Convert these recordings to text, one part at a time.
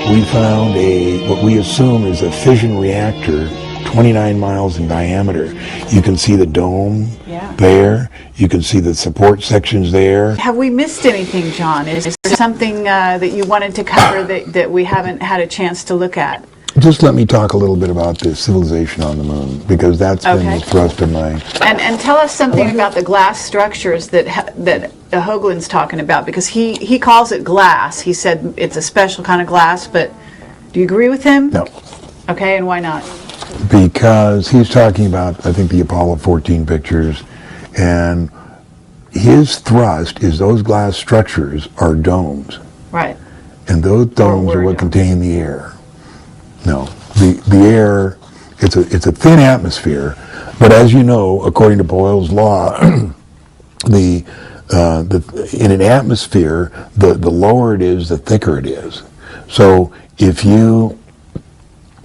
we found what we assume is a fission reactor 29 miles in diameter. You can see the dome there. You can see the support sections there. Have we missed anything, John? Is there something that you wanted to cover that we haven't had a chance to look at? Just let me talk a little bit about the civilization on the moon, because that's been the thrust of my... And tell us something about the glass structures that Hoagland's talking about, because he calls it glass. He said it's a special kind of glass, but do you agree with him? No. Okay, and why not? Because he's talking about, I think, the Apollo 14 pictures, and his thrust is those glass structures are domes. Right. And those domes are what contain the air. No, the air, it's a thin atmosphere, but as you know, according to Boyle's law, in an atmosphere, the lower it is, the thicker it is. So if you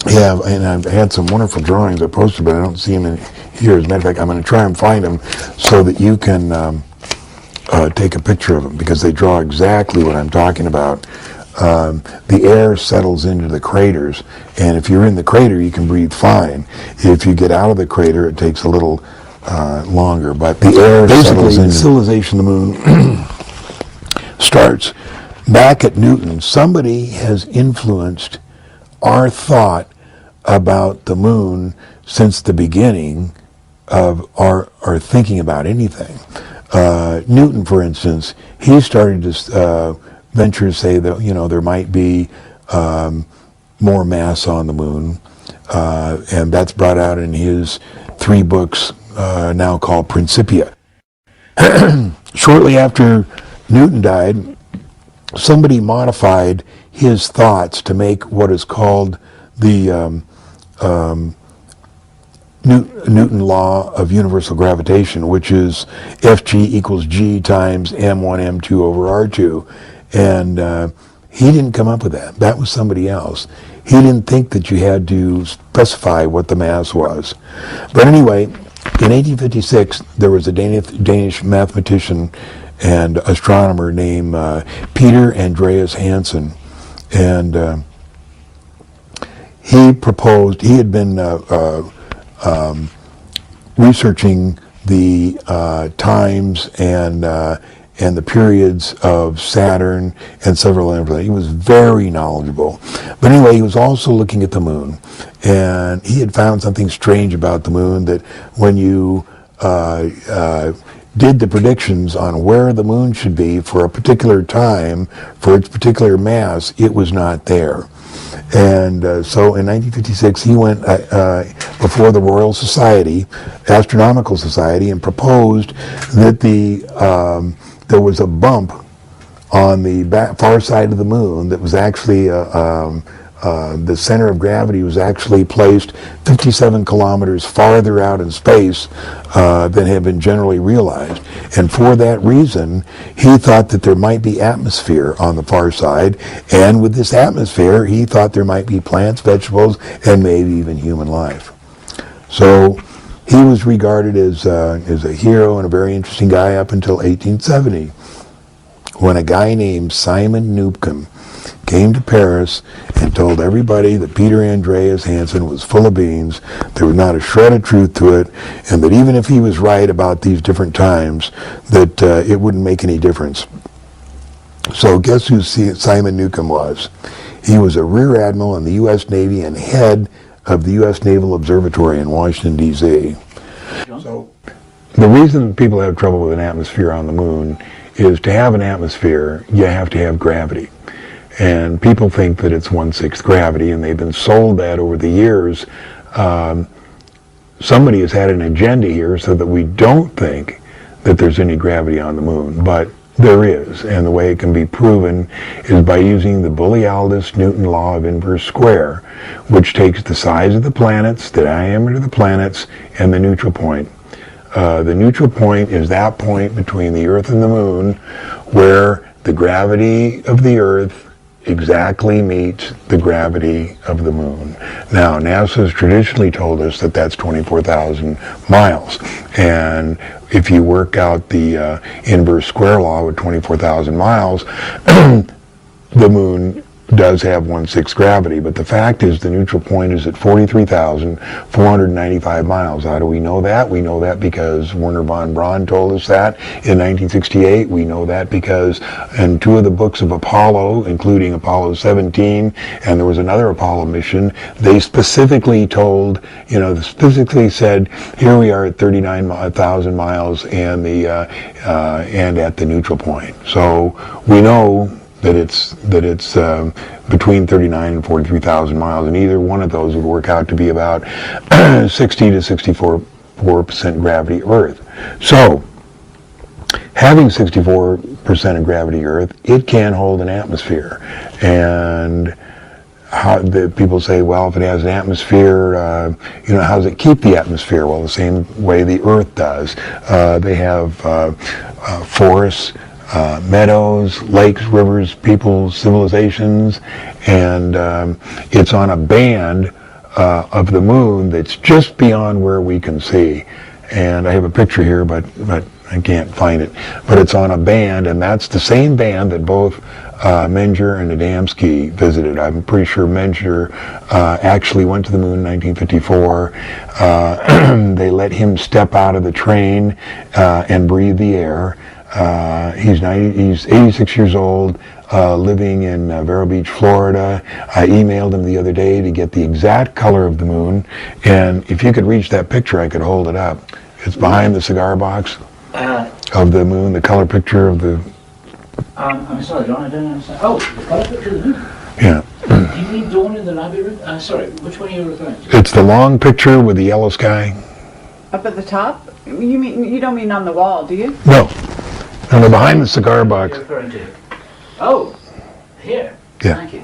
have, and I've had some wonderful drawings I posted, but I don't see them in here. As a matter of fact, I'm going to try and find them so that you can take a picture of them, because they draw exactly what I'm talking about. The air settles into the craters, and if you're in the crater, you can breathe fine. If you get out of the crater, it takes a little longer, but the air settles into... Basically, the civilization of the moon starts back at Newton. Somebody has influenced our thought about the moon since the beginning of our thinking about anything. Newton, for instance, he started to venture to say that, you know, there might be more mass on the moon, and that's brought out in his 3 books now called Principia. Shortly after Newton died, somebody modified his thoughts to make what is called the Newton law of universal gravitation, which is Fg equals g times m1 m2 over r2. And he didn't come up with that. That was somebody else. He didn't think that you had to specify what the mass was. But anyway, in 1856, there was a Danish mathematician and astronomer named Peter Andreas Hansen. And he proposed, he had been researching the times and the periods of Saturn and several other things. He was very knowledgeable. But anyway, he was also looking at the moon. And he had found something strange about the moon, that when you did the predictions on where the moon should be for a particular time, for its particular mass, it was not there. And so in 1956, he went before the Royal Society, Astronomical Society, and proposed that there was a bump on the far side of the moon that was actually the center of gravity was actually placed 57 kilometers farther out in space than had been generally realized. And for that reason, he thought that there might be atmosphere on the far side, and with this atmosphere, he thought there might be plants, vegetables, and maybe even human life. So he was regarded as a hero and a very interesting guy up until 1870, when a guy named Simon Newcomb came to Paris and told everybody that Peter Andreas Hansen was full of beans, there was not a shred of truth to it, and that even if he was right about these different times, that it wouldn't make any difference. So guess who Simon Newcomb was? He was a rear admiral in the U.S. Navy and head of the U.S. Naval Observatory in Washington, D.C. So the reason people have trouble with an atmosphere on the moon is, to have an atmosphere, you have to have gravity. And people think that it's 1/6 gravity, and they've been sold that over the years. Somebody has had an agenda here so that we don't think that there's any gravity on the moon, but there is. And the way it can be proven is by using the Boole-Aldous-Newton law of inverse square, which takes the size of the planets, the diameter of the planets, and the neutral point. The neutral point is that point between the Earth and the moon where the gravity of the Earth exactly meets the gravity of the moon. Now, NASA has traditionally told us that that's 24,000 miles. And if you work out the inverse square law with 24,000 miles, the moon does have 1/6 gravity, but the fact is the neutral point is at 43,495 miles. How do we know that? We know that because Wernher von Braun told us that in 1968. We know that because in 2 of the books of Apollo, including Apollo 17, and there was another Apollo mission, they specifically specifically said, here we are at 39,000 miles and at the neutral point. So we know that it's between 39 and 43,000 miles, and either one of those would work out to be about 60 to 64% gravity Earth. So, having 64% of gravity Earth, it can hold an atmosphere. And people say, well, if it has an atmosphere, how does it keep the atmosphere? Well, the same way the Earth does. They have forests, meadows, lakes, rivers, people, civilizations, and it's on a band of the moon that's just beyond where we can see. And I have a picture here, but I can't find it. But it's on a band, and that's the same band that both Menger and Adamski visited. I'm pretty sure Menger actually went to the moon in 1954. They let him step out of the train and breathe the air. He's 86 years old, living in Vero Beach, Florida. I emailed him the other day to get the exact color of the moon, and if you could reach that picture, I could hold it up. It's behind the cigar box of the moon, the color picture of the... I'm sorry, John, I don't understand. Oh, the color picture of the moon? Yeah. Do you mean Dawn in the Labyrinth? Sorry, which one are you referring to? It's the long picture with the yellow sky. Up at the top? You don't mean on the wall, do you? No. No, behind the cigar box. You're referring to? Oh, here. Yeah. Thank you.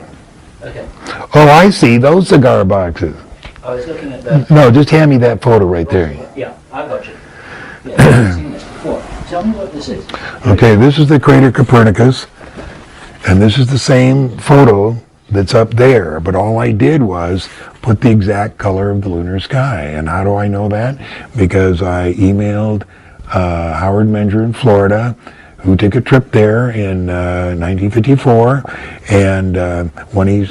Okay. Oh, I see. Those cigar boxes. I was looking at the... No, just hand me that photo right there. Yeah, I got you. Yeah, I've seen this before. Tell me what this is. Okay, this is the crater Copernicus, and this is the same photo that's up there, but all I did was put the exact color of the lunar sky. And how do I know that? Because I emailed Howard Menger in Florida, who took a trip there in 1954, and when he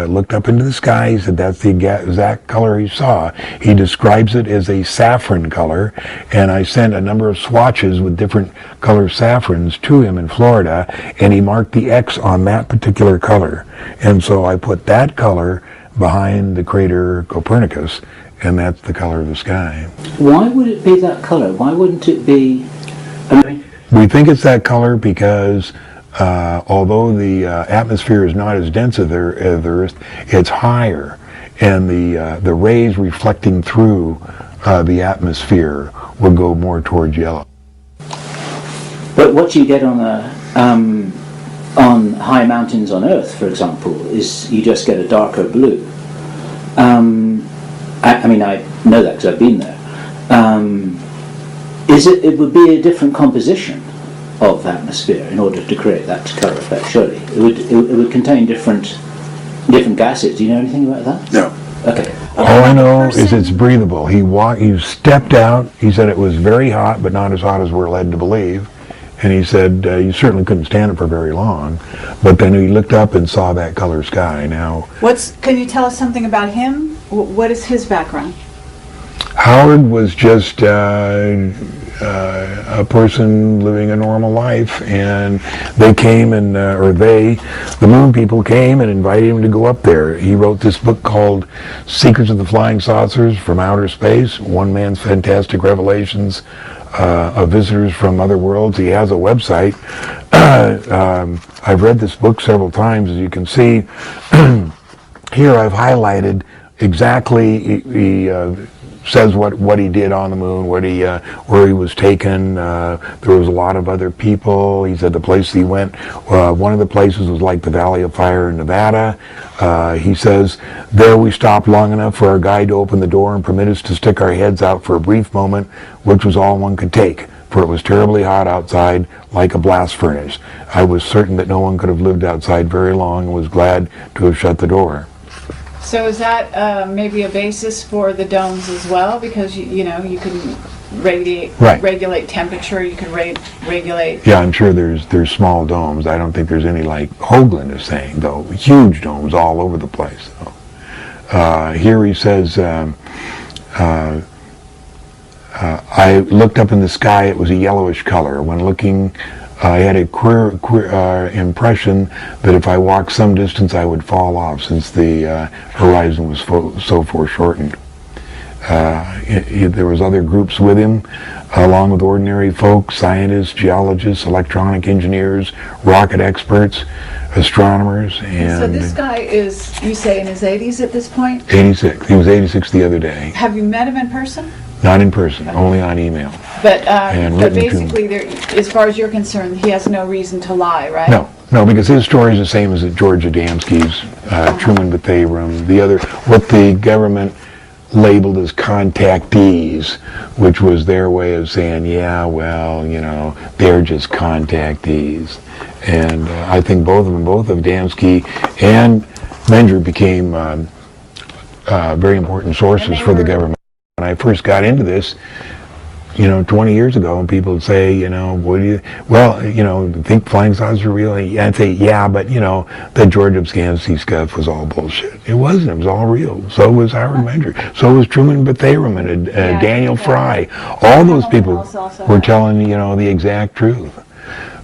looked up into the sky, he said that's the exact color he saw. He describes it as a saffron color, and I sent a number of swatches with different color saffrons to him in Florida, and he marked the X on that particular color. And so I put that color behind the crater Copernicus, and that's the color of the sky. Why would it be that color? Why wouldn't it be... We think it's that color because although the atmosphere is not as dense as the Earth, it's higher, and the rays reflecting through the atmosphere will go more towards yellow. But what you get on high mountains on Earth, for example, is you just get a darker blue. I mean, I know that because I've been there. It would be a different composition of atmosphere in order to create that colour effect, surely. It would contain different gases. Do you know anything about that? No. Okay. All I know is it's breathable. He stepped out, he said it was very hot, but not as hot as we're led to believe. And he said you certainly couldn't stand it for very long. But then he looked up and saw that color sky. Now, Can you tell us something about him? What is his background? Howard was just a person living a normal life, and they came and, the moon people came and invited him to go up there. He wrote this book called Secrets of the Flying Saucers from Outer Space, One Man's Fantastic Revelations of Visitors from Other Worlds. He has a website. I've read this book several times, as you can see. Here I've highlighted exactly, he says what he did on the moon, where he was taken. There was a lot of other people. He said the place he went, one of the places was like the Valley of Fire in Nevada. He says, there we stopped long enough for our guide to open the door and permit us to stick our heads out for a brief moment, which was all one could take, for it was terribly hot outside, like a blast furnace. I was certain that no one could have lived outside very long and was glad to have shut the door. So is that maybe a basis for the domes as well? Because you know you can Right. regulate temperature. You can regulate. Yeah, I'm sure there's small domes. I don't think there's any like Hoagland is saying, though. Huge domes all over the place. Here he says, I looked up in the sky. It was a yellowish color. When looking, I had a queer impression that if I walked some distance, I would fall off since the horizon was so foreshortened. There was other groups with him, along with ordinary folks, scientists, geologists, electronic engineers, rocket experts, astronomers, and... So this guy is, you say, in his 80s at this point? 86. He was 86 the other day. Have you met him in person? Not in person, only on email. But written to him. basically, as far as you're concerned, he has no reason to lie, right? No, because his story is the same as George Adamski's, Truman Bethayrum, what the government labeled as contactees, which was their way of saying, yeah, well, you know, they're just contactees. And I think both of Adamski and Menger became very important sources for the government. When I first got into this, 20 years ago, and people would say, think flying saucers are real? I'd say, yeah, but, that George Adamski stuff was all bullshit. It wasn't. It was all real. So was Howard Menger. So was Truman Bethayrum and Daniel Fry. All those people were telling, the exact truth.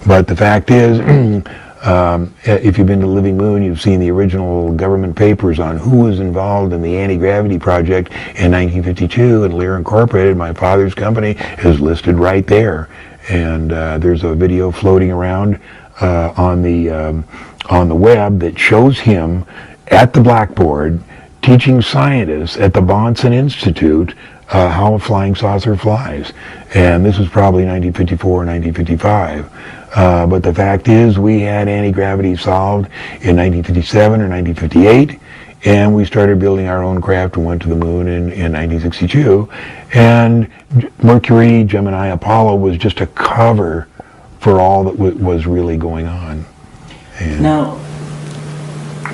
But the fact is, if you've been to Living Moon, you've seen the original government papers on who was involved in the anti-gravity project in 1952, and Lear Incorporated, my father's company, is listed right there. And there's a video floating around on the web that shows him at the blackboard teaching scientists at the Bonson Institute how a flying saucer flies. And this was probably 1954 or 1955. But the fact is, we had anti-gravity solved in 1957 or 1958, and we started building our own craft and went to the moon in 1962. And Mercury, Gemini, Apollo was just a cover for all that was really going on. And now,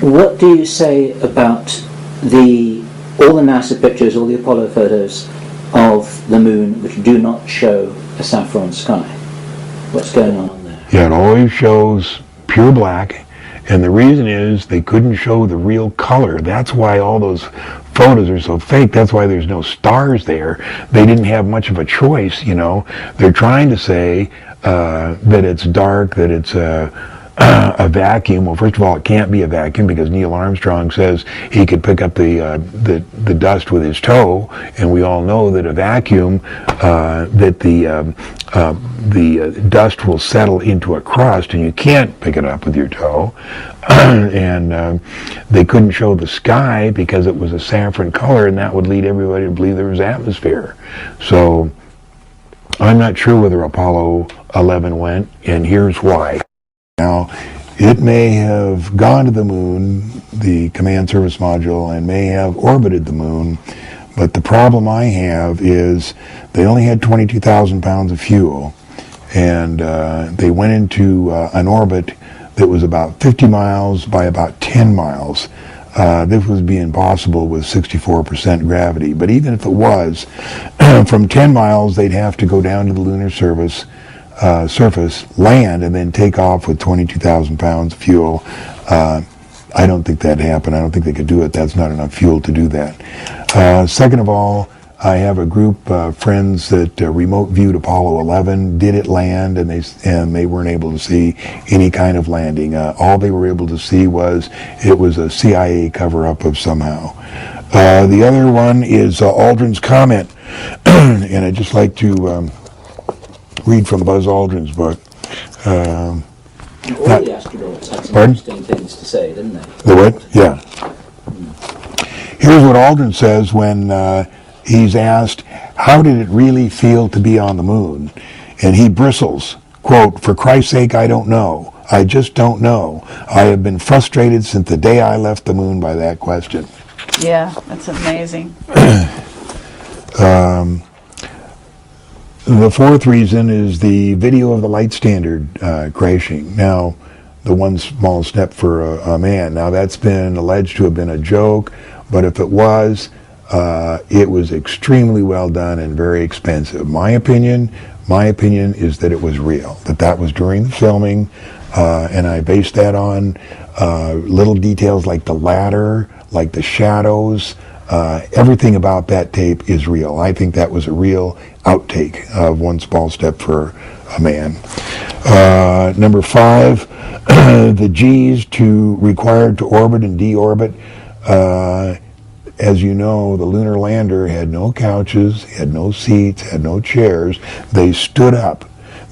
what do you say about all the NASA pictures, all the Apollo photos of the moon which do not show a saffron sky? What's going on there? Yeah, it always shows pure black, and the reason is they couldn't show the real color. That's why all those photos are so fake. That's why there's no stars there. They didn't have much of a choice, They're trying to say that it's dark, that it's a vacuum. Well, first of all, it can't be a vacuum because Neil Armstrong says he could pick up the dust with his toe, and we all know that a vacuum, that the dust will settle into a crust, and you can't pick it up with your toe. And they couldn't show the sky because it was a saffron color, and that would lead everybody to believe there was atmosphere. So I'm not sure whether Apollo 11 went, and here's why. Now, it may have gone to the moon, the command service module, and may have orbited the moon, but the problem I have is they only had 22,000 pounds of fuel, and they went into an orbit that was about 50 miles by about 10 miles. This would be impossible with 64% gravity, but even if it was, from 10 miles they'd have to go down to the lunar surface, land, and then take off with 22,000 pounds of fuel. I don't think that'd happen. I don't think they could do it. That's not enough fuel to do that. Second of all, I have a group of friends that remote viewed Apollo 11, did it land, and they weren't able to see any kind of landing. All they were able to see was it was a CIA cover-up of somehow. The other one is Aldrin's comment, and I'd just like to read from Buzz Aldrin's book. All the astronauts had some interesting things to say, didn't they? The what? Yeah. Here's what Aldrin says when he's asked, how did it really feel to be on the moon? And he bristles, quote, "For Christ's sake, I don't know. I just don't know. I have been frustrated since the day I left the moon by that question." Yeah, that's amazing. The fourth reason is the video of the light standard crashing. Now, the one small step for a man. Now that's been alleged to have been a joke, but if it was extremely well done and very expensive. My opinion is that it was real, that was during the filming, and I based that on little details like the ladder, like the shadows. Everything about that tape is real. I think that was a real outtake of One Small Step for a Man. Number 5, the G's required to orbit and deorbit. As you know, the lunar lander had no couches, had no seats, had no chairs. They stood up.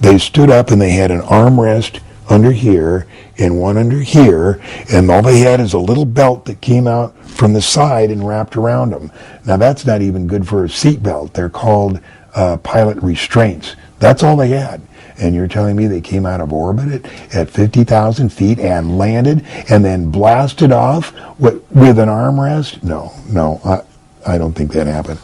And they had an armrest under here and one under here, and all they had is a little belt that came out from the side and wrapped around them. Now that's not even good for a seat belt. They're called pilot restraints. That's all they had. And you're telling me they came out of orbit at 50,000 feet and landed and then blasted off with an armrest? No, I don't think that happened.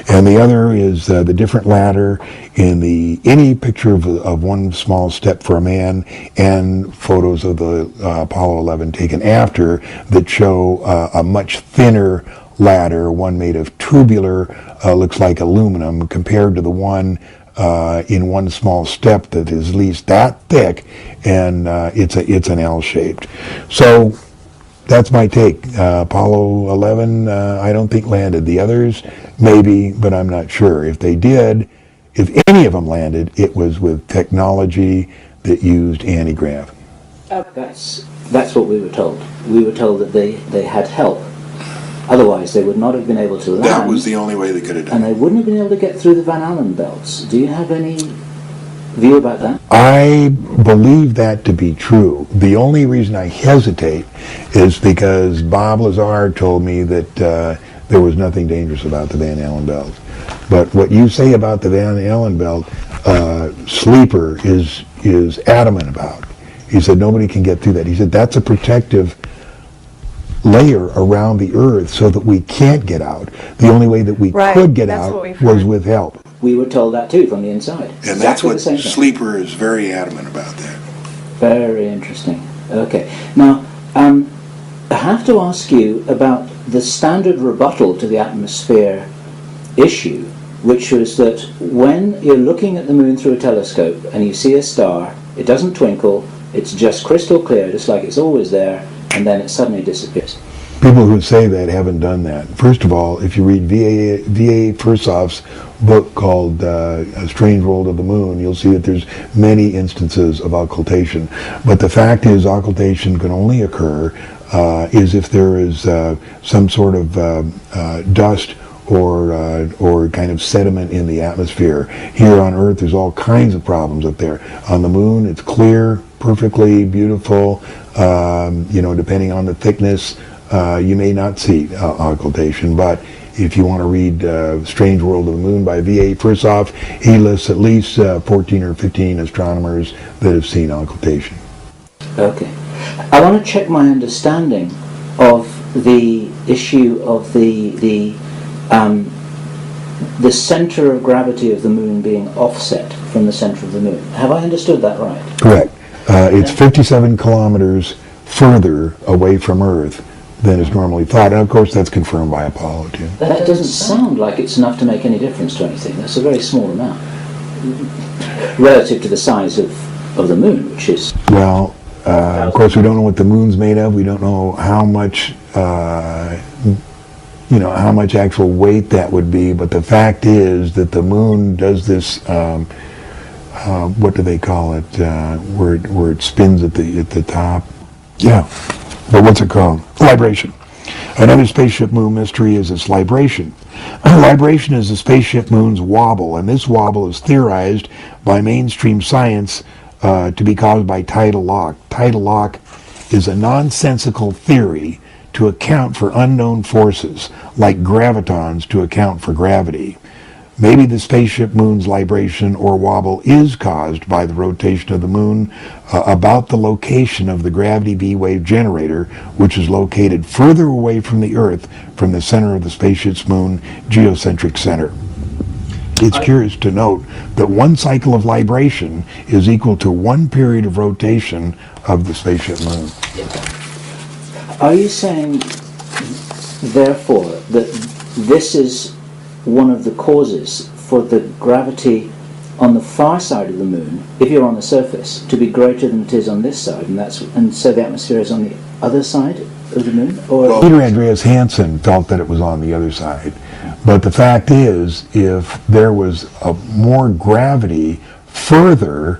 And the other is the different ladder in any picture of One Small Step for a Man and photos of the Apollo 11 taken after that show a much thinner ladder, one made of tubular, looks like aluminum, compared to the one in One Small Step that is at least that thick, and it's an L-shaped. So that's my take. Apollo 11, I don't think landed. The others, maybe, but I'm not sure. If they did, if any of them landed, it was with technology that used anti-grav. That's what we were told. We were told that they had help. Otherwise, they would not have been able to land. That was the only way they could have done it. And they wouldn't have been able to get through the Van Allen belts. Do you have any view about that? I believe that to be true. The only reason I hesitate is because Bob Lazar told me that there was nothing dangerous about the Van Allen belt. But what you say about the Van Allen belt, Sleeper is adamant about. He said nobody can get through that. He said that's a protective layer around the Earth so that we can't get out. The only way that we could get out was with help. We were told that too from the inside. And that's what Sleeper is very adamant about that. Very interesting. Okay. Now, I have to ask you about the standard rebuttal to the atmosphere issue, which was that when you're looking at the moon through a telescope and you see a star, it doesn't twinkle, it's just crystal clear, just like it's always there, and then it suddenly disappears. People who say that haven't done that. First of all, if you read V.A. Fursoff's book called A Strange World of the Moon, you'll see that there's many instances of occultation. But the fact is, occultation can only occur is if there is some sort of dust or kind of sediment in the atmosphere. Here on Earth, there's all kinds of problems up there. On the moon, it's clear, perfectly beautiful. Depending on the thickness, you may not see occultation. But if you want to read Strange World of the Moon by V.A. Fursoff, he lists at least 14 or 15 astronomers that have seen occultation. Okay. I want to check my understanding of the issue of the center of gravity of the moon being offset from the center of the moon. Have I understood that right? Correct. It's 57 kilometers further away from Earth than is normally thought. And of course that's confirmed by Apollo too. That doesn't sound like it's enough to make any difference to anything. That's a very small amount relative to the size of the moon, which is... Well, of course we don't know what the moon's made of. We don't know how much how much actual weight that would be, but the fact is that the moon does this what do they call it, where it spins at the top? Yeah, but what's it called? Libration. Another spaceship moon mystery is its libration. Libration is the spaceship moon's wobble, and this wobble is theorized by mainstream science to be caused by tidal lock. Tidal lock is a nonsensical theory to account for unknown forces, like gravitons to account for gravity. Maybe the spaceship moon's libration or wobble is caused by the rotation of the moon about the location of the gravity V-wave generator, which is located further away from the Earth from the center of the spaceship's moon geocentric center. it's curious to note that one cycle of libration is equal to one period of rotation of the spaceship moon. Are you saying, therefore, that this is one of the causes for the gravity on the far side of the moon, if you're on the surface, to be greater than it is on this side, and so the atmosphere is on the other side of the moon? Or Peter Andreas Hansen felt that it was on the other side. But the fact is, if there was more gravity further,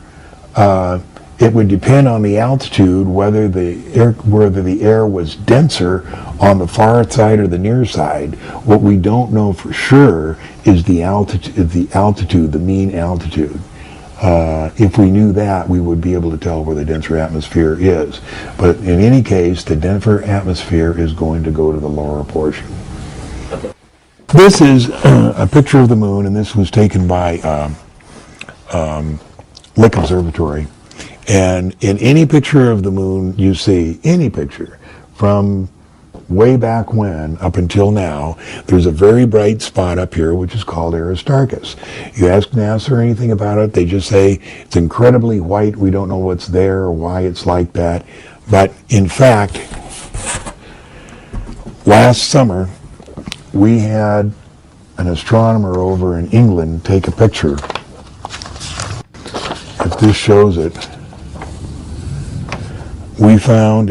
it would depend on the altitude whether the air was denser on the far side or the near side. What we don't know for sure is the altitude, the mean altitude. If we knew that, we would be able to tell where the denser atmosphere is. But in any case, the denser atmosphere is going to go to the lower portion. This is a picture of the moon, and this was taken by Lick Observatory. And in any picture of the moon you see, any picture, from way back when up until now, there's a very bright spot up here which is called Aristarchus. You ask NASA anything about it, they just say it's incredibly white, we don't know what's there or why it's like that. But in fact, last summer we had an astronomer over in England take a picture. If this shows it, we found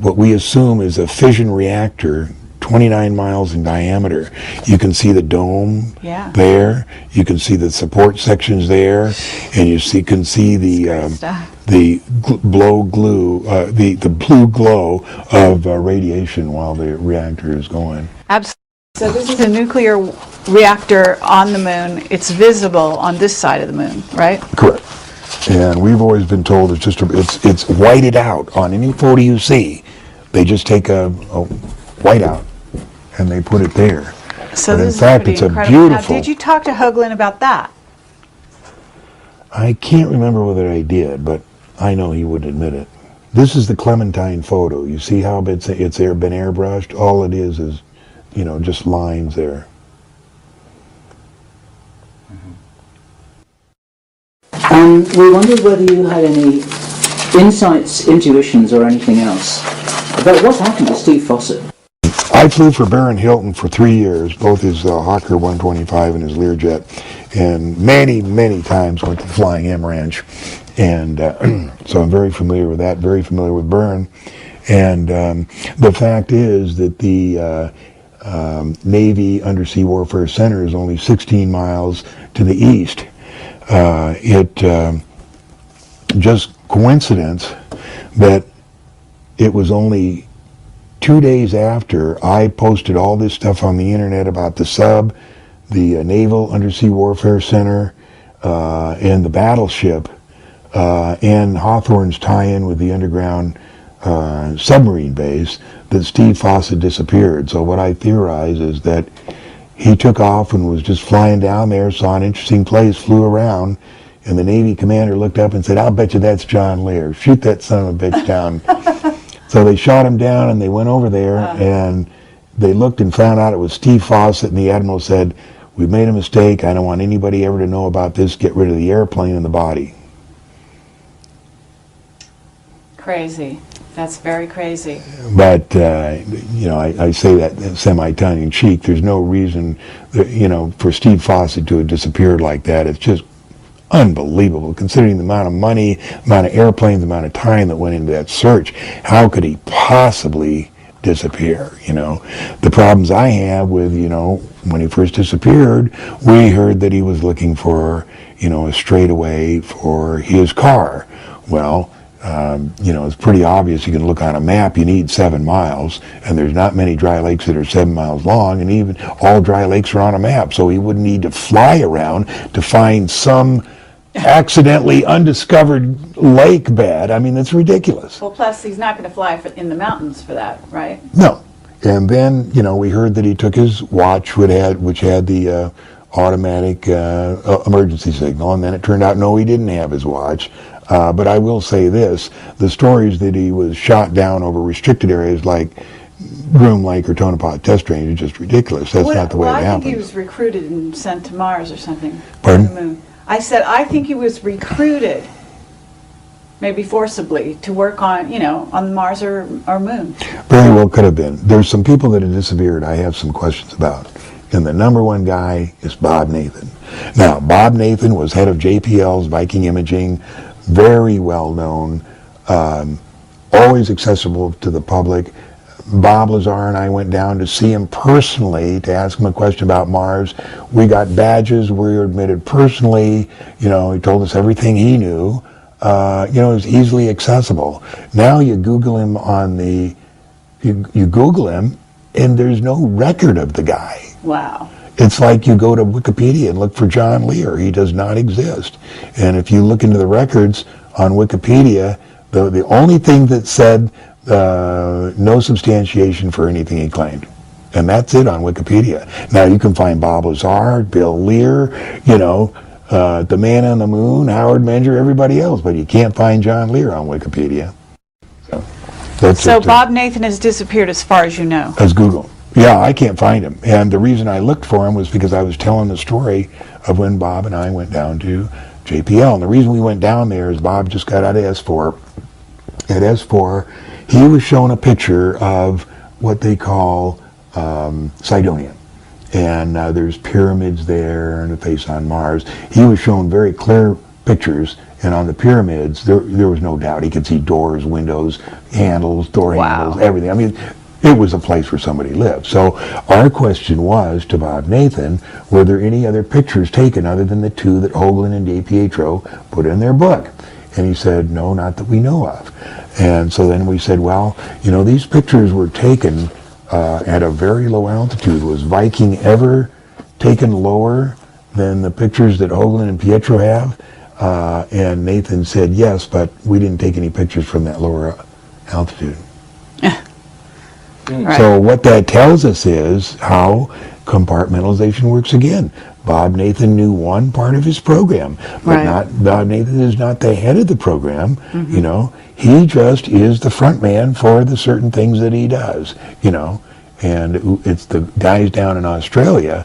what we assume is a fission reactor 29 miles in diameter. You can see the dome there, you can see the support sections there, and you can see the blue glow of radiation while the reactor is going. Absolutely. So this is a nuclear reactor on the moon. It's visible on this side of the moon, right? Correct. And we've always been told it's whited out on any photo you see. They just take a whiteout and they put it there. So but in this fact, is it's a incredible. beautiful. Now, did you talk to Hoagland about that? I can't remember whether I did, but I know he wouldn't admit it. This is the Clementine photo. You see how it's been airbrushed? All it is, just lines there. we wondered whether you had any insights, intuitions, or anything else about what happened to Steve Fossett. I flew for Baron Hilton for 3 years, both his Hawker 125 and his Lear jet, and many, many times went to the Flying M Ranch. And so I'm very familiar with that, very familiar with Byrne. And the fact is that the Navy Undersea Warfare Center is only 16 miles to the east. Just coincidence that it was only 2 days after I posted all this stuff on the internet about the sub, the Naval Undersea Warfare Center, and the battleship, and Hawthorne's tie-in with the underground submarine base, that Steve Fossett disappeared. So what I theorize is that he took off and was just flying down there, saw an interesting place, flew around, and the Navy commander looked up and said, "I'll bet you that's John Lear. Shoot that son of a bitch down." So they shot him down, and they went over there, and they looked and found out it was Steve Fossett, and the admiral said, "We've made a mistake. I don't want anybody ever to know about this. Get rid of the airplane and the body." Crazy. That's very crazy. But, I say that semi-tongue-in-cheek. There's no reason, for Steve Fossett to have disappeared like that. It's just unbelievable, considering the amount of money, the amount of airplanes, the amount of time that went into that search. How could he possibly disappear, The problems I have with, when he first disappeared, we heard that he was looking for, a straightaway for his car. Well, it's pretty obvious. You can look on a map, you need 7 miles, and there's not many dry lakes that are 7 miles long, and even all dry lakes are on a map, so he wouldn't need to fly around to find some accidentally undiscovered lake bed. I mean, it's ridiculous. Well, plus he's not going to fly in the mountains for that, right? No. And then, we heard that he took his watch, which had the automatic emergency signal, and then it turned out, no, he didn't have his watch. But I will say this, the stories that he was shot down over restricted areas like room-like or Tonopah test range is just ridiculous. That's not the way it I think happened. he was recruited and sent to Mars or something. Pardon? To the moon. I said, I think he was recruited, maybe forcibly, to work on, on Mars or Moon. Very well could have been. There's some people that have disappeared I have some questions about. And the number one guy is Bob Nathan. Now, Bob Nathan was head of JPL's Viking Imaging, very well known, always accessible to the public. Bob Lazar and I went down to see him personally to ask him a question about Mars. We got badges. We were admitted personally. He told us everything he knew. It was easily accessible. Now you Google him you Google him, and there's no record of the guy. Wow. It's like you go to Wikipedia and look for John Lear. He does not exist. And if you look into the records on Wikipedia, the only thing that said no substantiation for anything he claimed. And that's it on Wikipedia. Now you can find Bob Lazar, Bill Lear, the man on the moon, Howard Menger, everybody else, but you can't find John Lear on Wikipedia. So Bob Nathan has disappeared as far as you know. As Google. Yeah, I can't find him. And the reason I looked for him was because I was telling the story of when Bob and I went down to JPL. And the reason we went down there is Bob just got out of S4. At S4, he was shown a picture of what they call Cydonia. And there's pyramids there and a face on Mars. He was shown very clear pictures, and on the pyramids, there was no doubt. He could see doors, windows, handles, door handles, everything. I mean, it was a place where somebody lived. So our question was to Bob Nathan, were there any other pictures taken other than the two that Hoagland and DiPietro put in their book? And he said, no, not that we know of. And so then we said, well, these pictures were taken at a very low altitude. Was Viking ever taken lower than the pictures that Hoagland and Pietro have? And Nathan said, yes, but we didn't take any pictures from that lower altitude. Right. So what that tells us is how compartmentalization works again. Bob Nathan knew one part of his program, but Bob Nathan is not the head of the program. He just is the front man for the certain things that he does. And it's the guys down in Australia,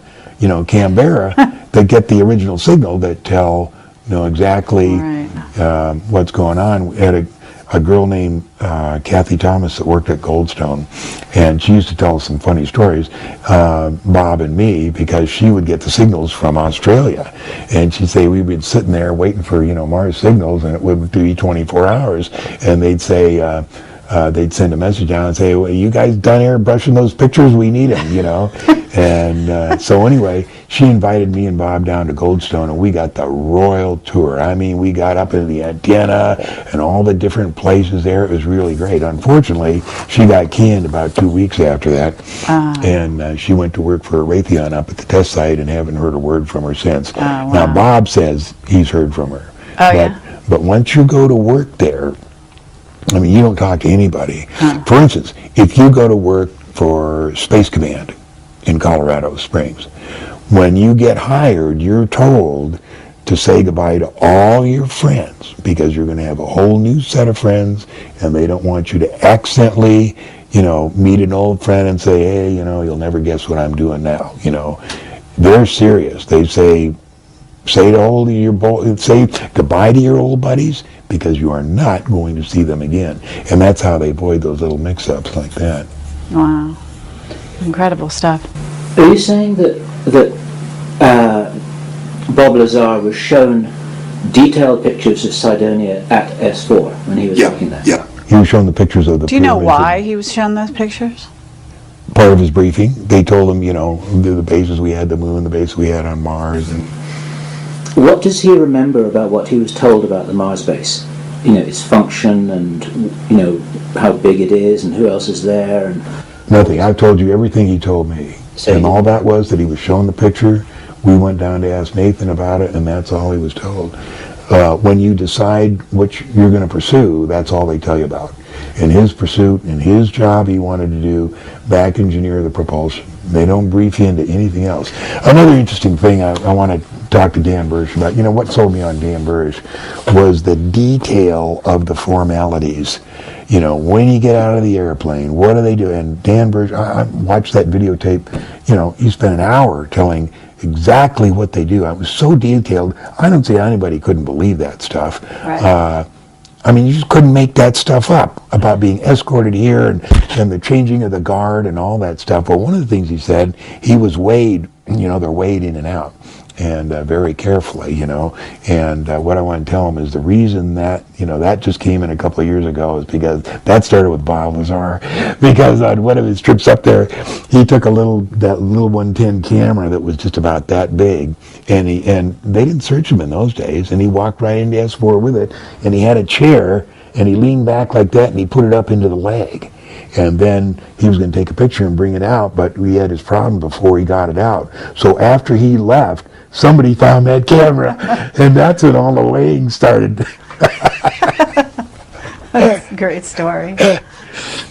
Canberra, that get the original signal that tell exactly what's going on. We had a girl named Kathy Thomas that worked at Goldstone, and she used to tell us some funny stories, Bob and me, because she would get the signals from Australia, and she'd say we'd been sitting there waiting for Mars signals, and it would be 24 hours, and they'd say they'd send a message down and say, well, you guys done here brushing those pictures? We need them, And so anyway, she invited me and Bob down to Goldstone, and we got the royal tour. I mean, we got up into the antenna and all the different places there. It was really great. Unfortunately, she got canned about 2 weeks after that, and she went to work for Raytheon up at the test site and haven't heard a word from her since. Wow. Now, Bob says he's heard from her. But once you go to work there, I mean, you don't talk to anybody. For instance, if you go to work for Space Command in Colorado Springs, when you get hired, you're told to say goodbye to all your friends because you're going to have a whole new set of friends, and they don't want you to accidentally, meet an old friend and say, hey, you'll never guess what I'm doing now. They're serious. They say say goodbye to your old buddies because you are not going to see them again. And that's how they avoid those little mix-ups like that. Wow. Incredible stuff. Are you saying that Bob Lazar was shown detailed pictures of Cydonia at S4 when he was working there? Yeah. He was shown the pictures of the Do you know pyramids. why he was shown those pictures? Part of his briefing. They told him, the bases we had, the moon, the base we had on Mars. And what does he remember about what he was told about the Mars base? Its function and, how big it is and who else is there. And nothing. I've told you everything he told me. And all that was that he was shown the picture. We went down to ask Nathan about it, and that's all he was told. When you decide which you're going to pursue, that's all they tell you about. In his pursuit, in his job, he wanted to do back engineer the propulsion. They don't brief you into anything else. Another interesting thing I want to talk to Dan Bursch about, what sold me on Dan Bursch was the detail of the formalities. when you get out of the airplane, what do they do? And Dan Burge, I watched that videotape. He spent an hour telling exactly what they do. I was so detailed. I don't see anybody couldn't believe that stuff. Right. You just couldn't make that stuff up about being escorted here and the changing of the guard and all that stuff. Well, one of the things he said, he was weighed, they're weighed in and out, and very carefully, and what I want to tell him is the reason that, that just came in a couple of years ago is because that started with Bob Lazar, because on one of his trips up there, he took that little 110 camera that was just about that big, and they didn't search him in those days, and he walked right into S4 with it, and he had a chair, and he leaned back like that, and he put it up into the leg. And then he was going to take a picture and bring it out, but we had his problem before he got it out. So after he left, somebody found that camera, and that's when all the weighing started. That's a great story.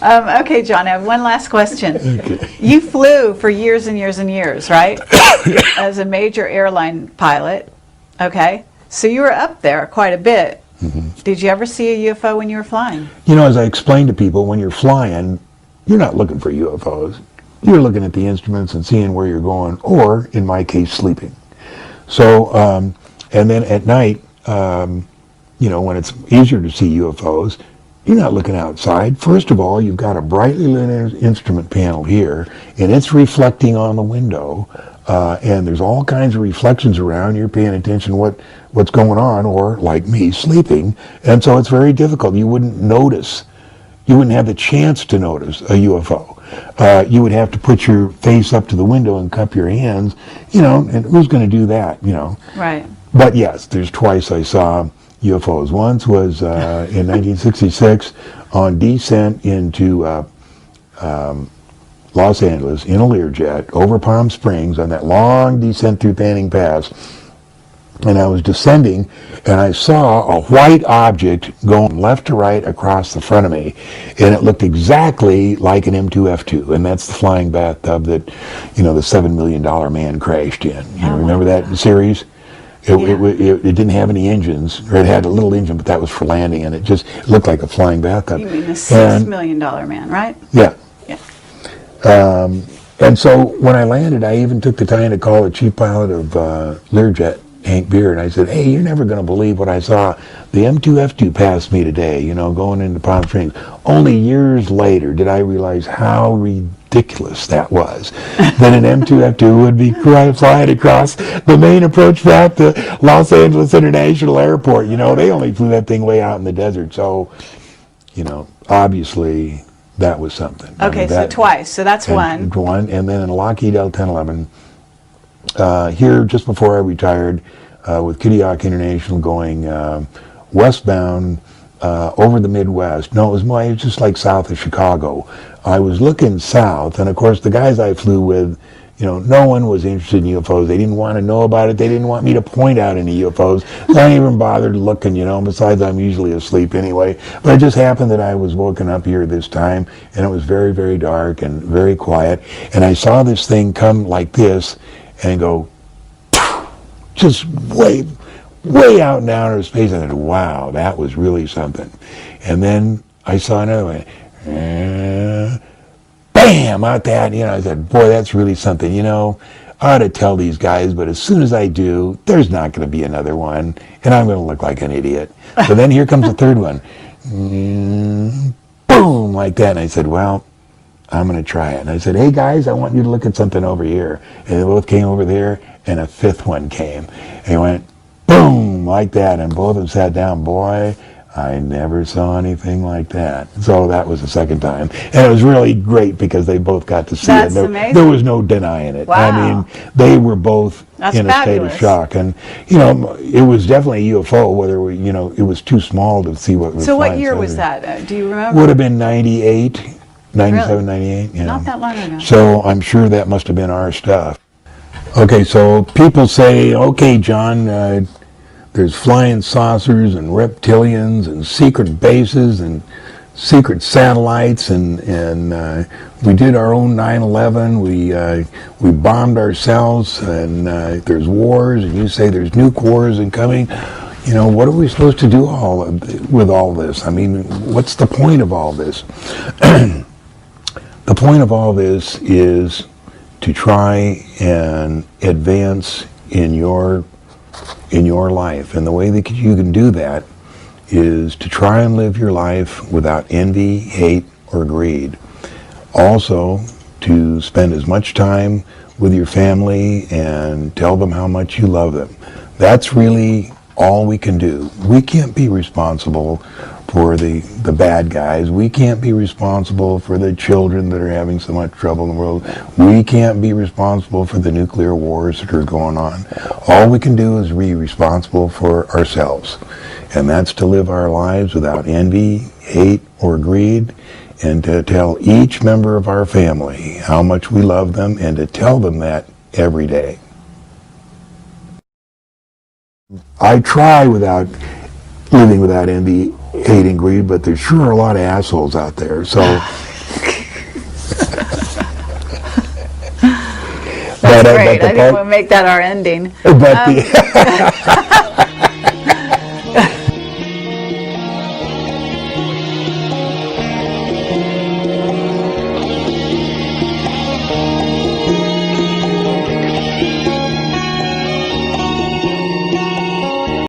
Okay, John, I have one last question. Okay. You flew for years and years and years, right? As a major airline pilot, okay? So you were up there quite a bit. Mm-hmm. Did you ever see a UFO when you were flying? As I explained to people, when you're flying, you're not looking for UFOs. You're looking at the instruments and seeing where you're going, or, in my case, sleeping. So, and then at night, when it's easier to see UFOs, you're not looking outside. First of all, you've got a brightly lit instrument panel here, and it's reflecting on the window, and there's all kinds of reflections around. You're paying attention to what's going on, or, like me, sleeping, and so it's very difficult. You wouldn't have the chance to notice a UFO. You would have to put your face up to the window and cup your hands, and who's going to do that, Right. But yes, there's twice I saw UFOs. Once was in 1966 on descent into Los Angeles in a Lear jet over Palm Springs on that long descent through Fanning Pass. And I was descending, and I saw a white object going left to right across the front of me, and it looked exactly like an M2F2, and that's the flying bathtub that, the $7 million man crashed in. Remember that series? It didn't have any engines, or it had a little engine, but that was for landing, and it looked like a flying bathtub. You mean the $6 million man, right? Yeah. Yeah. And so when I landed, I even took the time to call the chief pilot of Learjet, Hank Beer, and I said, hey, you're never going to believe what I saw. The M2F2 passed me today, going into Palm Springs. Only years later did I realize how ridiculous that was. That an M2F2 would be flying across the main approach path to Los Angeles International Airport. They only flew that thing way out in the desert. So, obviously that was something. Okay, so twice. So that's one. One, and then in Lockheed L-1011, here just before I retired, with Kitty Hawk International going westbound over the Midwest. No, it was just like south of Chicago. I was looking south, and of course the guys I flew with, no one was interested in UFOs. They didn't want to know about it. They didn't want me to point out any UFOs. So I didn't even bothered looking, Besides, I'm usually asleep anyway. But it just happened that I was woken up here this time, and it was very, very dark and very quiet. And I saw this thing come like this and go just way out in outer space. I said, wow, that was really something. And then I saw another one. Bam! Out that, I said, boy, that's really something. I ought to tell these guys, but as soon as I do, there's not going to be another one, and I'm going to look like an idiot. So then here comes the third one. Boom! Like that. And I said, well, I'm going to try it. And I said, hey, guys, I want you to look at something over here. And they both came over there, and a fifth one came. And he went, boom, like that. And both of them sat down. Boy, I never saw anything like that. So that was the second time. And it was really great because they both got to see That's it. amazing. There was no denying it. Wow. I mean, they were both That's in a fabulous. state of shock. And, it was definitely a UFO, whether it was too small to see what was So what flying. year was that? Do you remember? Would have been 98, 97, Really? 98. Yeah. Not that long ago. So I'm sure that must have been our stuff. Okay, so people say, okay, John, there's flying saucers and reptilians and secret bases and secret satellites, and we did our own 9/11. We bombed ourselves, and there's wars, and you say there's nuke wars incoming. You know, what are we supposed to do with all this? I mean, what's the point of all this? The point of all this is to try and advance in your life. And the way that you can do that is to try and live your life without envy, hate, or greed. Also, to spend as much time with your family and tell them how much you love them. That's really all we can do. We can't be responsible for the bad guys. We can't be responsible for the children that are having so much trouble in the world. We can't be responsible for the nuclear wars that are going on. All we can do is be responsible for ourselves. And that's to live our lives without envy, hate, or greed, and to tell each member of our family how much we love them, and to tell them that every day. I try without living without envy, hate, and greed, but there sure are a lot of assholes out there. So, That's great. I think we'll make that our ending. But